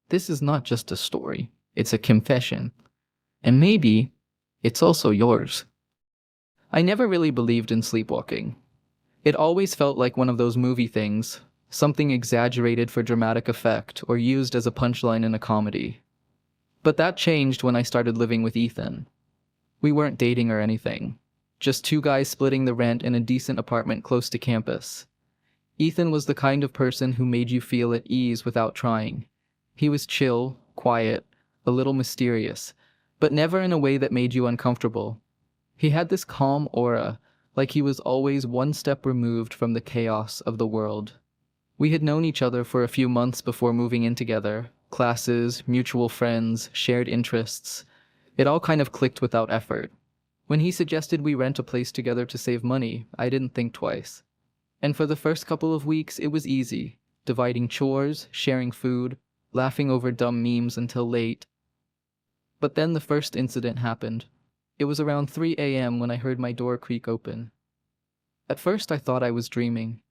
This is not just a story, it's a confession. And maybe it's also yours. I never really believed in sleepwalking. It always felt like one of those movie things, something exaggerated for dramatic effect or used as a punchline in a comedy. But that changed when I started living with Ethan. We weren't dating or anything, just two guys splitting the rent in a decent apartment close to campus. Ethan was the kind of person who made you feel at ease without trying. He was chill, quiet, a little mysterious, but never in a way that made you uncomfortable. He had this calm aura, like he was always one step removed from the chaos of the world. We had known each other for a few months before moving in together. Classes, mutual friends, shared interests. It all kind of clicked without effort. When he suggested we rent a place together to save money, I didn't think twice. And for the first couple of weeks, it was easy, dividing chores, sharing food, laughing over dumb memes until late. But then the first incident happened. It was around 3 a.m. when I heard my door creak open. At first I thought I was dreaming.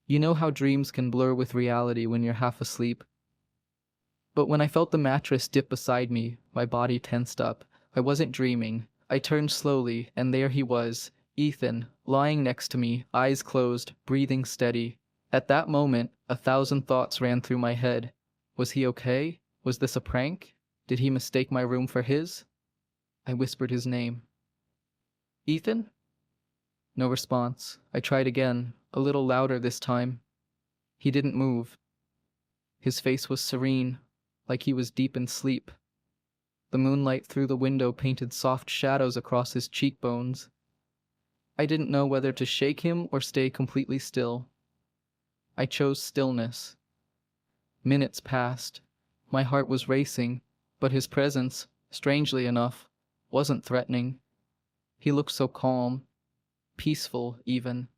You know how dreams can blur with reality when you're half asleep? But when I felt the mattress dip beside me, my body tensed up. I wasn't dreaming. I turned slowly, and there he was, Ethan, lying next to me, eyes closed, breathing steady. At that moment, 1,000 thoughts ran through my head. Was he okay? Was this a prank? Did he mistake my room for his? I whispered his name. Ethan? No response. I tried again, a little louder this time. He didn't move. His face was serene, like he was deep in sleep. The moonlight through the window painted soft shadows across his cheekbones. I didn't know whether to shake him or stay completely still. I chose stillness. Minutes passed. My heart was racing, but his presence, strangely enough, wasn't threatening. He looked so calm, peaceful even.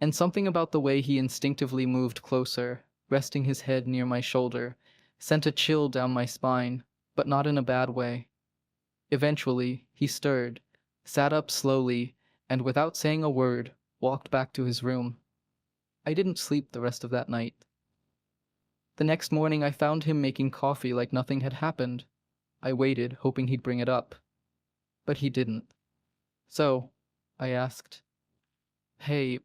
And something about the way he instinctively moved closer, resting his head near my shoulder, sent a chill down my spine, but not in a bad way. Eventually, he stirred, sat up slowly, and without saying a word, walked back to his room. I didn't sleep the rest of that night. The next morning I found him making coffee like nothing had happened. I waited, hoping he'd bring it up. But he didn't. So, I asked, "Hey,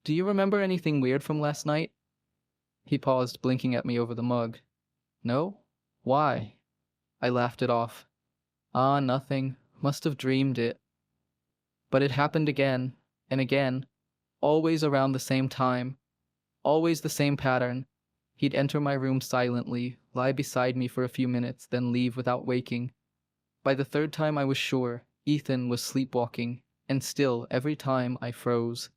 do you remember anything weird from last night?" He paused, blinking at me over the mug. No? Why? I laughed it off. Ah, nothing. Must have dreamed it. But it happened again, and again, always around the same time, always the same pattern. He'd enter my room silently, lie beside me for a few minutes, then leave without waking. By the third time I was sure Ethan was sleepwalking, and still, every time, I froze.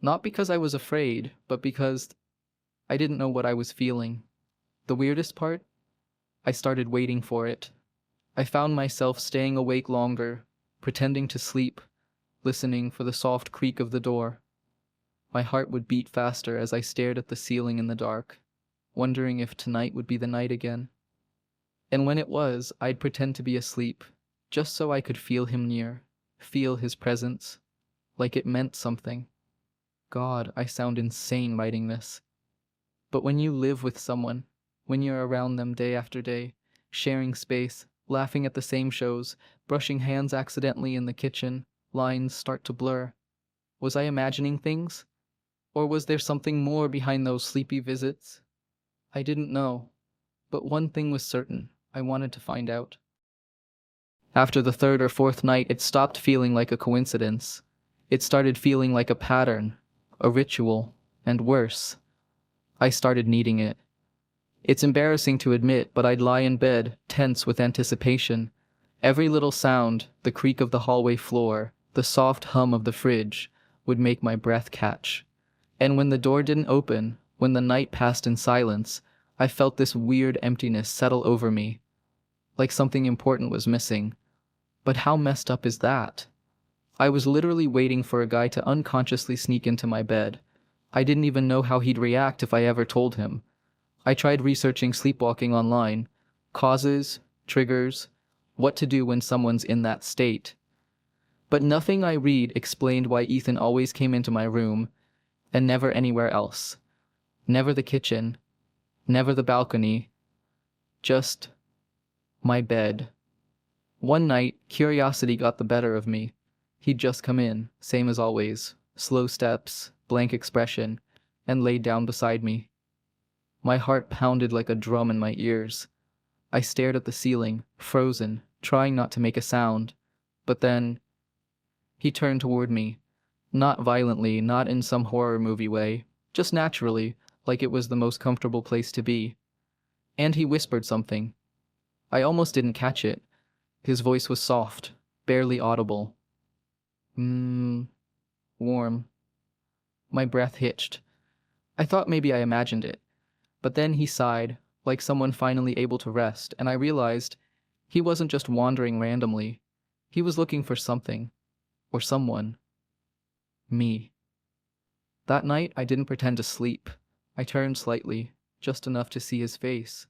Not because I was afraid, but because I didn't know what I was feeling. The weirdest part? I started waiting for it. I found myself staying awake longer, pretending to sleep, listening for the soft creak of the door. My heart would beat faster as I stared at the ceiling in the dark, wondering if tonight would be the night again. And when it was, I'd pretend to be asleep, just so I could feel him near, feel his presence, like it meant something. God, I sound insane writing this. But when you live with someone, when you're around them day after day, sharing space, laughing at the same shows, brushing hands accidentally in the kitchen, lines start to blur. Was I imagining things? Or was there something more behind those sleepy visits? I didn't know. But one thing was certain. I wanted to find out. After the third or fourth night, it stopped feeling like a coincidence. It started feeling like a pattern, a ritual, and worse. I started needing it. It's embarrassing to admit, but I'd lie in bed, tense with anticipation. Every little sound, the creak of the hallway floor, the soft hum of the fridge, would make my breath catch. And when the door didn't open, when the night passed in silence, I felt this weird emptiness settle over me, like something important was missing. But how messed up is that? I was literally waiting for a guy to unconsciously sneak into my bed. I didn't even know how he'd react if I ever told him. I tried researching sleepwalking online, causes, triggers, what to do when someone's in that state. But nothing I read explained why Ethan always came into my room, and never anywhere else. Never the kitchen, never the balcony, Just my bed. One night, curiosity got the better of me. He'd just come in, same as always, slow steps, blank expression, and laid down beside me. My heart pounded like a drum in my ears. I stared at the ceiling, frozen, trying not to make a sound. But then, he turned toward me. Not violently, not in some horror movie way, just naturally, like it was the most comfortable place to be. And he whispered something. I almost didn't catch it. His voice was soft, barely audible. Warm. My breath hitched. I thought maybe I imagined it. But then he sighed, like someone finally able to rest, and I realized he wasn't just wandering randomly. He was looking for something. Or someone. Me. That night, I didn't pretend to sleep. I turned slightly, just enough to see his face.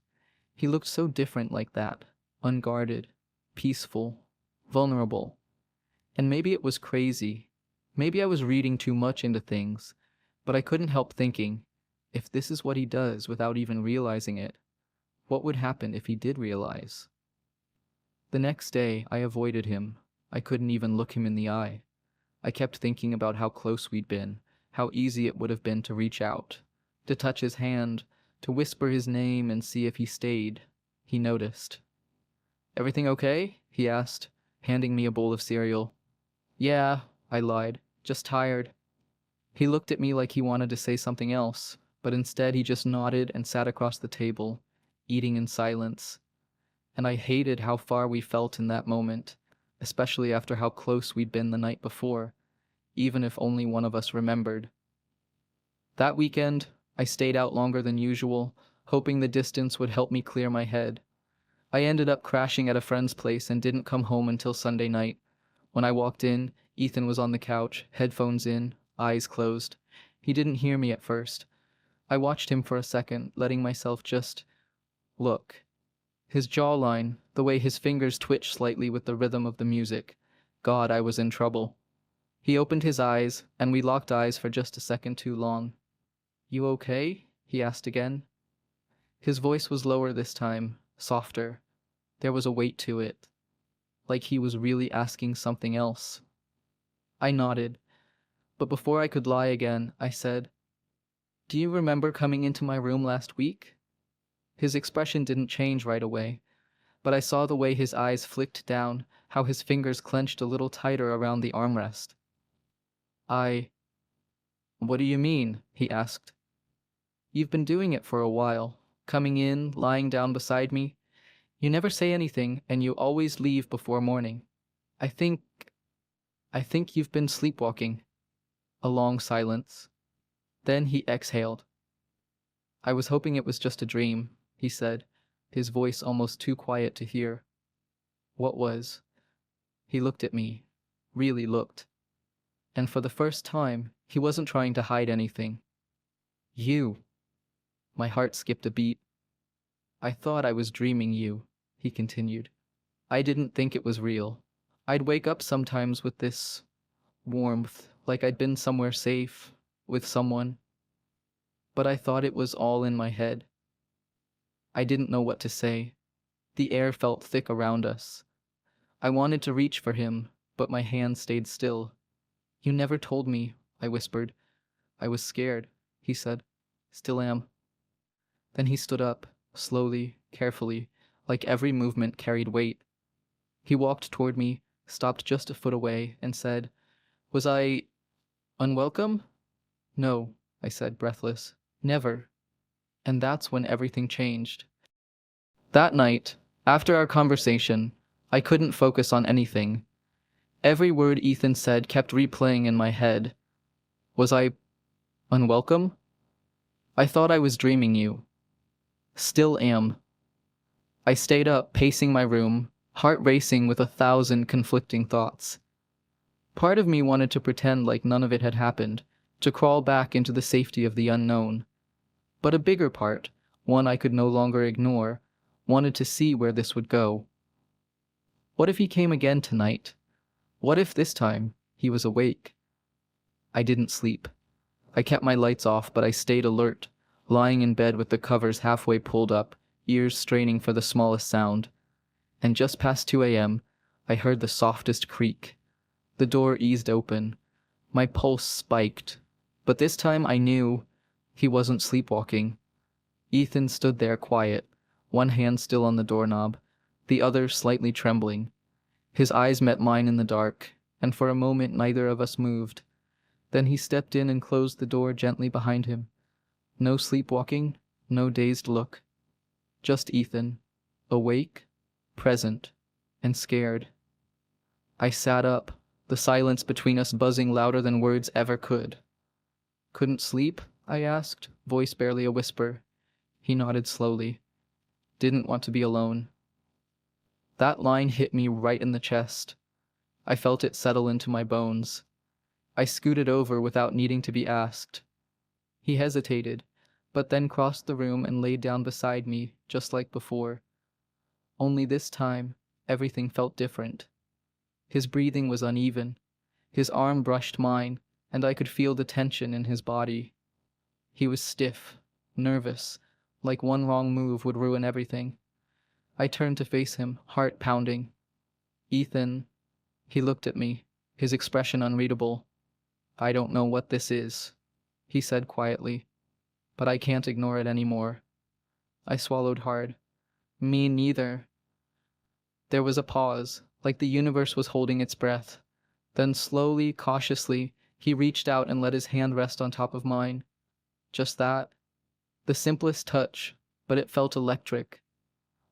He looked so different like that. Unguarded. Peaceful. Vulnerable. And maybe it was crazy. Maybe I was reading too much into things. But I couldn't help thinking, if this is what he does without even realizing it, what would happen if he did realize? The next day, I avoided him. I couldn't even look him in the eye. I kept thinking about how close we'd been, how easy it would have been to reach out, to touch his hand, to whisper his name and see if he stayed. He noticed. "Everything okay?" he asked, handing me a bowl of cereal. "Yeah," I lied, "just tired." He looked at me like he wanted to say something else, but instead he just nodded and sat across the table, eating in silence. And I hated how far we felt in that moment, especially after how close we'd been the night before, even if only one of us remembered. That weekend, I stayed out longer than usual, hoping the distance would help me clear my head. I ended up crashing at a friend's place and didn't come home until Sunday night. When I walked in, Ethan was on the couch, headphones in, eyes closed. He didn't hear me at first. I watched him for a second, letting myself just look. His jawline, the way his fingers twitched slightly with the rhythm of the music. God, I was in trouble. He opened his eyes, and we locked eyes for just a second too long. "You okay?" he asked again. His voice was lower this time, softer. There was a weight to it, like he was really asking something else. I nodded, but before I could lie again, I said, "Do you remember coming into my room last week?" His expression didn't change right away, but I saw the way his eyes flicked down, how his fingers clenched a little tighter around the armrest. "What do you mean?" he asked. "You've been doing it for a while, coming in, lying down beside me. You never say anything, and you always leave before morning. I think you've been sleepwalking." A long silence. Then he exhaled. "I was hoping it was just a dream," he said, his voice almost too quiet to hear. "What was?" He looked at me, really looked. And for the first time, he wasn't trying to hide anything. "You." My heart skipped a beat. "I thought I was dreaming you," he continued. "I didn't think it was real. I'd wake up sometimes with this warmth, like I'd been somewhere safe, with someone. But I thought it was all in my head." I didn't know what to say. The air felt thick around us. I wanted to reach for him, but my hand stayed still. "You never told me," I whispered. "I was scared," he said. "Still am." Then he stood up, slowly, carefully, like every movement carried weight. He walked toward me, stopped just a foot away, and said, "Was I unwelcome?" "No," I said, breathless. "Never." And that's when everything changed. That night, after our conversation, I couldn't focus on anything. Every word Ethan said kept replaying in my head. Was I unwelcome? I thought I was dreaming you. Still am. I stayed up, pacing my room, heart racing with 1,000 conflicting thoughts. Part of me wanted to pretend like none of it had happened, to crawl back into the safety of the unknown. But a bigger part, one I could no longer ignore, wanted to see where this would go. What if he came again tonight? What if this time he was awake? I didn't sleep. I kept my lights off, but I stayed alert, lying in bed with the covers halfway pulled up, ears straining for the smallest sound. And just past 2 a.m., I heard the softest creak. The door eased open. My pulse spiked. But this time I knew he wasn't sleepwalking. Ethan stood there quiet, one hand still on the doorknob, the other slightly trembling. His eyes met mine in the dark, and for a moment neither of us moved. Then he stepped in and closed the door gently behind him. No sleepwalking, no dazed look. Just Ethan, awake, present, and scared. I sat up, the silence between us buzzing louder than words ever could. "Couldn't sleep?" I asked, voice barely a whisper. He nodded slowly. "Didn't want to be alone." That line hit me right in the chest. I felt it settle into my bones. I scooted over without needing to be asked. He hesitated, but then crossed the room and laid down beside me, just like before. Only this time, everything felt different. His breathing was uneven. His arm brushed mine, and I could feel the tension in his body. He was stiff, nervous, like one wrong move would ruin everything. I turned to face him, heart pounding. "Ethan." He looked at me, his expression unreadable. "I don't know what this is," he said quietly, "but I can't ignore it anymore." I swallowed hard. "Me neither." There was a pause, like the universe was holding its breath. Then slowly, cautiously, he reached out and let his hand rest on top of mine. Just that. The simplest touch, but it felt electric.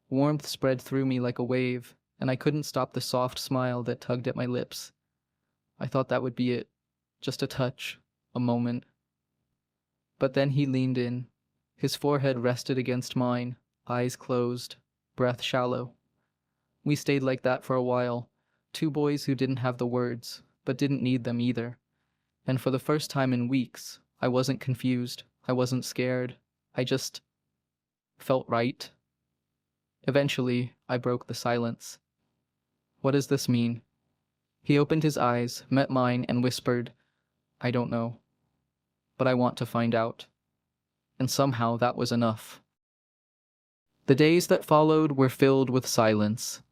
Warmth spread through me like a wave, and I couldn't stop the soft smile that tugged at my lips. I thought that would be it. Just a touch, a moment. But then he leaned in. His forehead rested against mine, eyes closed, breath shallow. We stayed like that for a while, two boys who didn't have the words, but didn't need them either. And for the first time in weeks, I wasn't confused, I wasn't scared, I just felt right. Eventually, I broke the silence. "What does this mean?" He opened his eyes, met mine, and whispered, "I don't know. But I want to find out." And somehow that was enough. The days that followed were filled with silence.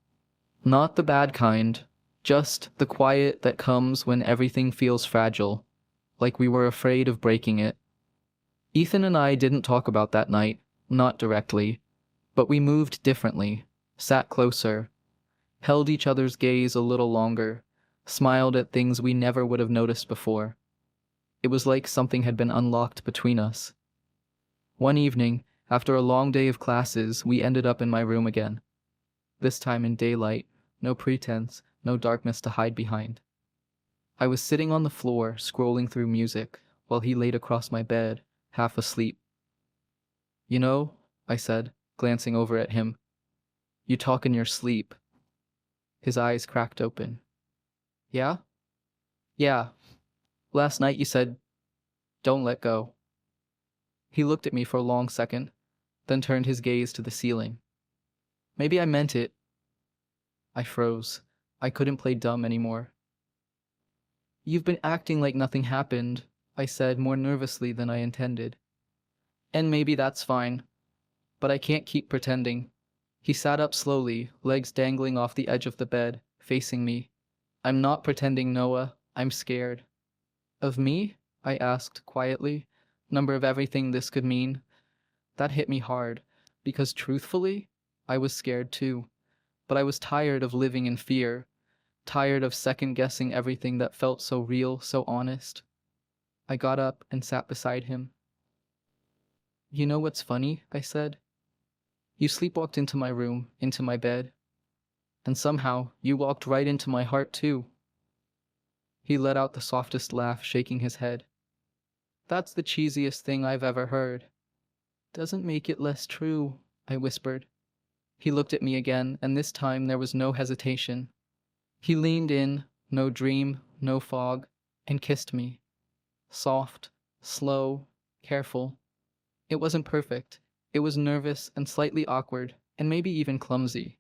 Not the bad kind, just the quiet that comes when everything feels fragile, like we were afraid of breaking it. Ethan and I didn't talk about that night, not directly, but we moved differently, sat closer, held each other's gaze a little longer, smiled at things we never would have noticed before. It was like something had been unlocked between us. One evening, after a long day of classes, we ended up in my room again. This time in daylight, no pretense, no darkness to hide behind. I was sitting on the floor, scrolling through music, while he laid across my bed, half asleep. "You know," I said, glancing over at him, "you talk in your sleep." His eyes cracked open. "Yeah?" "Yeah. Last night you said, 'Don't let go.'" He looked at me for a long second, then turned his gaze to the ceiling. "Maybe I meant it." I froze. I couldn't play dumb anymore. "You've been acting like nothing happened," I said more nervously than I intended. "And maybe that's fine. But I can't keep pretending." He sat up slowly, legs dangling off the edge of the bed, facing me. "I'm not pretending, Noah. I'm scared." "Of me?" I asked quietly, number of everything this could mean. That hit me hard, because truthfully, I was scared too. But I was tired of living in fear, tired of second-guessing everything that felt so real, so honest. I got up and sat beside him. "You know what's funny?" I said. "You sleepwalked into my room, into my bed. And somehow, you walked right into my heart too." He let out the softest laugh, shaking his head. "That's the cheesiest thing I've ever heard." "Doesn't make it less true," I whispered. He looked at me again, and this time there was no hesitation. He leaned in, no dream, no fog, and kissed me. Soft, slow, careful. It wasn't perfect. It was nervous and slightly awkward, and maybe even clumsy.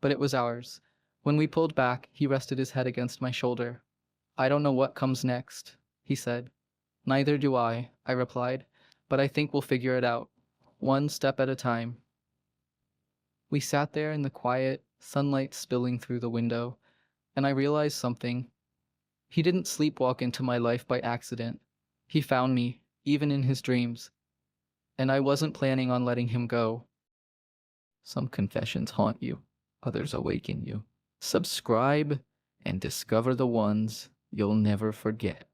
But it was ours. When we pulled back, he rested his head against my shoulder. "I don't know what comes next," he said. "Neither do I replied, "but I think we'll figure it out. One step at a time." We sat there in the quiet, sunlight spilling through the window, and I realized something. He didn't sleepwalk into my life by accident. He found me, even in his dreams, and I wasn't planning on letting him go. Some confessions haunt you, others awaken you. Subscribe and discover the ones you'll never forget.